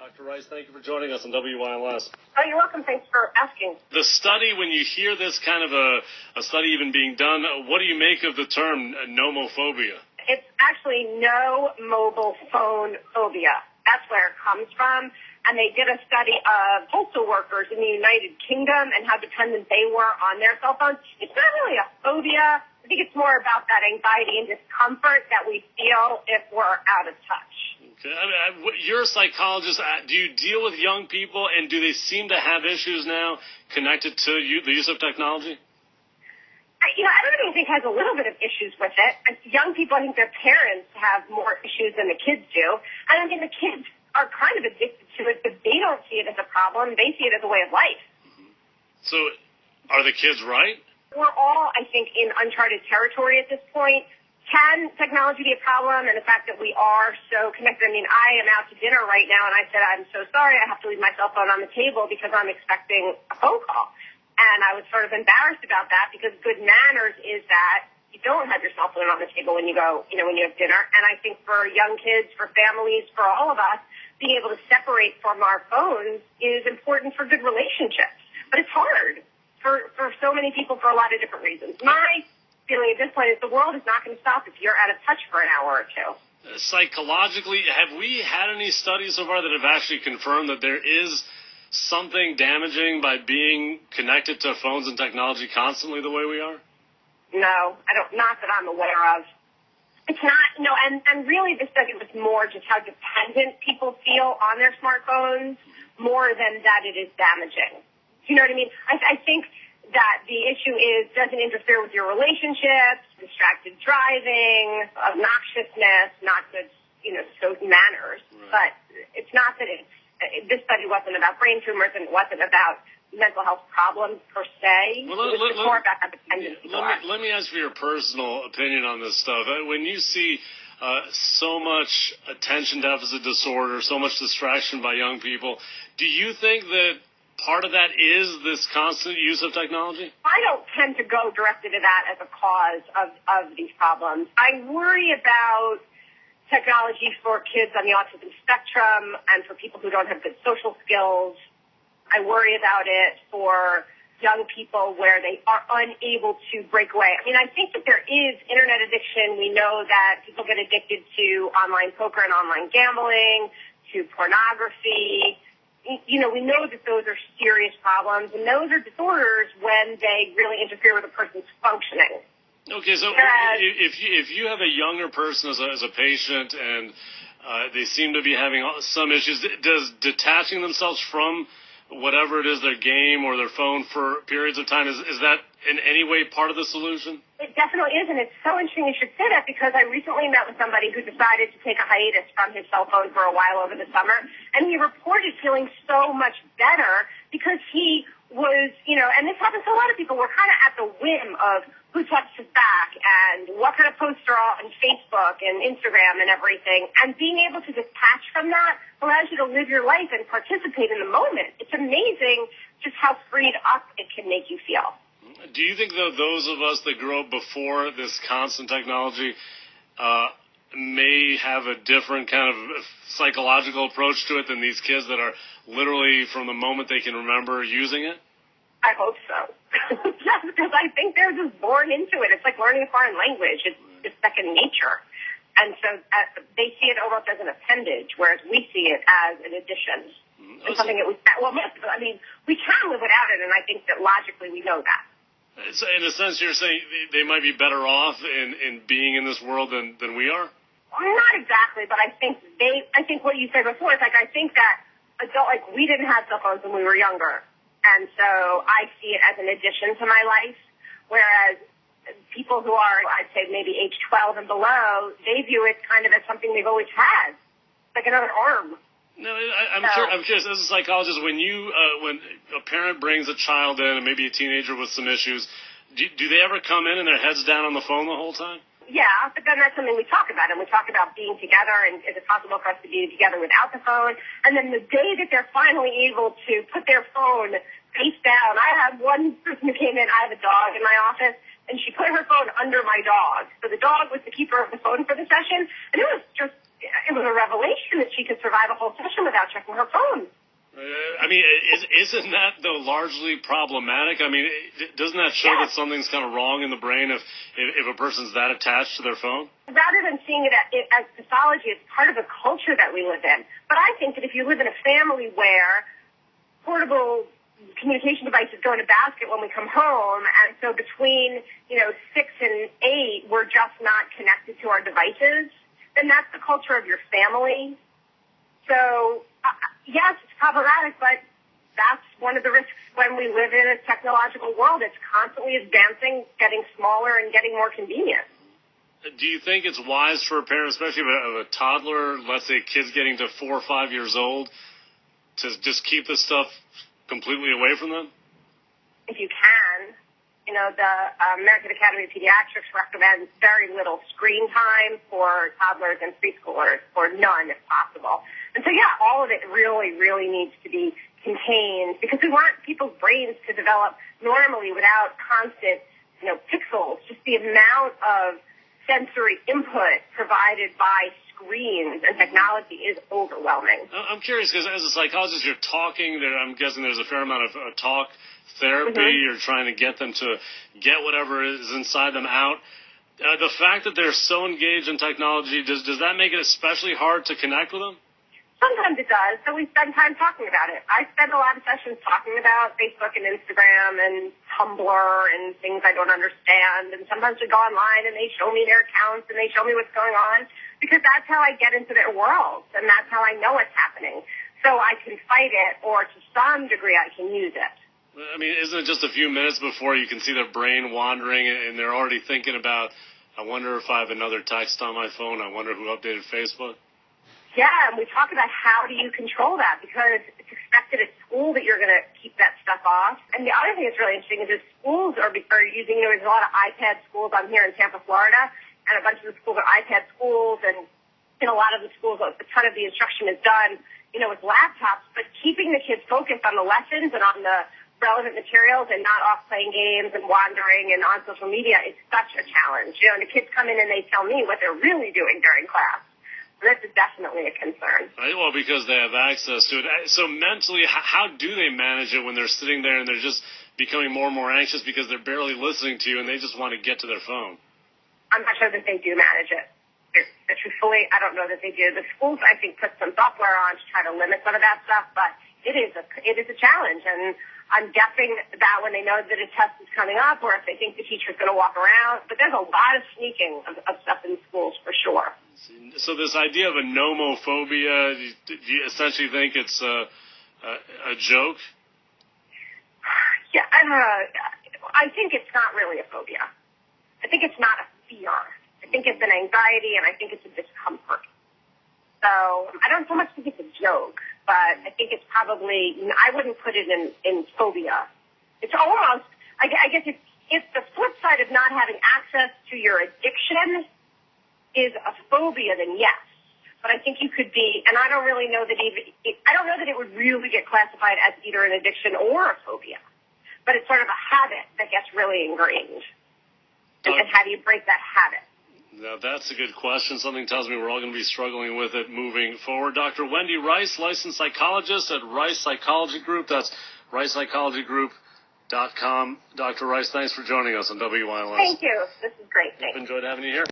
Dr. Rice, thank you for joining us on WYLS. Oh, you're welcome. Thanks for asking. The study, when you hear this kind of a study even being done, what do you make of the term nomophobia? It's actually no mobile phone phobia. That's where it comes from. And they did a study of postal workers in the United Kingdom and how dependent they were on their cell phones. It's not really a phobia. I think it's more about that anxiety and discomfort that we feel if we're out of touch. Okay. I mean, you're a psychologist. Do you deal with young people, and do they seem to have issues now connected to the use of technology? Everybody has a little bit of issues with it. Young people, I think their parents have more issues than the kids do. And I mean, the kids are kind of addicted to it, but they don't see it as a problem. They see it as a way of life. Mm-hmm. So are the kids right? We're all, I think, in uncharted territory at this point. Can technology be a problem? And the fact that we are so connected. I mean, I am out to dinner right now, and I said, I'm so sorry, I have to leave my cell phone on the table because I'm expecting a phone call. And I was sort of embarrassed about that because good manners is that you don't have your cell phone on the table when you go, when you have dinner. And I think for young kids, for families, for all of us, being able to separate from our phones is important for good relationships. But it's hard for so many people for a lot of different reasons. My feeling at this point is the world is not going to stop if you're out of touch for an hour or two. Psychologically, have we had any studies so far that have actually confirmed that there is something damaging by being connected to phones and technology constantly the way we are? No, not that I'm aware of. It's not, and really the study was more just how dependent people feel on their smartphones more than that it is damaging. Do you know what I mean? I think that the issue is, does it interfere with your relationships, distracted driving, obnoxiousness, not good, so manners. Right. But it's not that this study wasn't about brain tumors and it wasn't about mental health problems per se. It was more about how dependent people are. Let me ask for your personal opinion on this stuff. When you see so much attention deficit disorder, so much distraction by young people, do you think that part of that is this constant use of technology? I don't tend to go directly to that as a cause of these problems. I worry about technology for kids on the autism spectrum and for people who don't have good social skills. I worry about it for young people where they are unable to break away. I mean, I think that there is internet addiction. We know that people get addicted to online poker and online gambling, to pornography. We know that those are serious problems, and those are disorders when they really interfere with a person's functioning. Okay, so if you have a younger person as a patient and they seem to be having some issues, does detaching themselves from whatever it is, their game or their phone for periods of time, is that in any way part of the solution? It definitely is, and it's so interesting you should say that because I recently met with somebody who decided to take a hiatus from his cell phone for a while over the summer, and he reported feeling so much better because he was, and this happens to a lot of people, we're kind of at the whim of who touched his back and what kind of posts are on Facebook and Instagram and everything. And being able to detach from that allows you to live your life and participate in the moment. It's amazing just how freed up it can make you feel. Do you think, though, those of us that grew up before this constant technology may have a different kind of psychological approach to it than these kids that are literally, from the moment they can remember, using it? I hope so. Yeah, because I think they're just born into it. It's like learning a foreign language. It's second nature. And so they see it almost as an appendage, whereas we see it as an addition. Mm-hmm. Something that we can live without it, and I think that logically we know that. So in a sense, you're saying they might be better off in being in this world than we are? Well, not exactly, but I think what you said before is I think that we didn't have cell phones when we were younger. And so I see it as an addition to my life, whereas people who are, I'd say, maybe age 12 and below, they view it kind of as something they've always had, like another arm. No, I'm curious, as a psychologist, when a parent brings a child in, and maybe a teenager with some issues, do they ever come in and their head's down on the phone the whole time? Yeah, but then that's something we talk about, and we talk about being together, and is it possible for us to be together without the phone? And then the day that they're finally able to put their phone face down, I had one person who came in, I have a dog in my office, and she put her phone under my dog. So the dog was the keeper of the phone for the session, and it was just it was a revelation that she could survive a whole session without checking her phone. I mean, isn't that, though, largely problematic? I mean, doesn't that show that something's kind of wrong in the brain if a person's that attached to their phone? Rather than seeing it as pathology, it's part of the culture that we live in. But I think that if you live in a family where portable communication devices go in a basket when we come home, and so between, 6 and 8, we're just not connected to our devices, then that's the culture of your family. So, yes, it's problematic, but that's one of the risks when we live in a technological world. It's constantly advancing, getting smaller, and getting more convenient. Do you think it's wise for a parent, especially of a toddler, let's say kids getting to 4 or 5 years old, to just keep this stuff completely away from them? If you can. The American Academy of Pediatrics recommends very little screen time for toddlers and preschoolers, or none if possible. And so, all of it really, really needs to be contained because we want people's brains to develop normally without constant, pixels. Just the amount of sensory input provided by screens and technology is overwhelming. I'm curious because as a psychologist, you're talking there. I'm guessing there's a fair amount of talk therapy. Mm-hmm. You're trying to get them to get whatever is inside them out. The fact that they're so engaged in technology, does that make it especially hard to connect with them? Sometimes it does, so we spend time talking about it. I spend a lot of sessions talking about Facebook and Instagram and Tumblr and things I don't understand, and sometimes we go online and they show me their accounts and they show me what's going on, because that's how I get into their world, and that's how I know what's happening. So I can fight it, or to some degree I can use it. I mean, isn't it just a few minutes before you can see their brain wandering and they're already thinking about, I wonder if I have another text on my phone, I wonder who updated Facebook? Yeah, and we talk about how do you control that, because it's expected at school that you're going to keep that stuff off. And the other thing that's really interesting is that schools are using, there's a lot of iPad schools. I'm here in Tampa, Florida, and a bunch of the schools are iPad schools, and in a lot of the schools, a ton of the instruction is done, with laptops, but keeping the kids focused on the lessons and on the relevant materials and not off playing games and wandering and on social media is such a challenge. And the kids come in and they tell me what they're really doing during class. This is definitely a concern. Right, well, because they have access to it. So mentally, how do they manage it when they're sitting there and they're just becoming more and more anxious because they're barely listening to you and they just want to get to their phone? I'm not sure that they do manage it. Truthfully, I don't know that they do. The schools, I think, put some software on to try to limit some of that stuff, but it is a challenge. And I'm guessing that when they know that a test is coming up, or if they think the teacher's going to walk around. But there's a lot of sneaking of stuff in schools for sure. So this idea of a nomophobia, do you essentially think it's a joke? Yeah, I think it's not really a phobia. I think it's not a fear. I think it's an anxiety, and I think it's a discomfort. So I don't so much think it's a joke, but I think it's probably, I wouldn't put it in phobia. It's almost, I guess it's the flip side of not having access to your addiction is a phobia, then yes. But I think you could be, and I don't really know that I don't know that it would really get classified as either an addiction or a phobia. But it's sort of a habit that gets really ingrained. And how do you break that habit? Now, that's a good question. Something tells me we're all going to be struggling with it moving forward. Dr. Wendy Rice, licensed psychologist at Rice Psychology Group. That's ricepsychologygroup.com. Dr. Rice, thanks for joining us on WILS. Thank you. This is great. Thanks. Enjoyed having you here.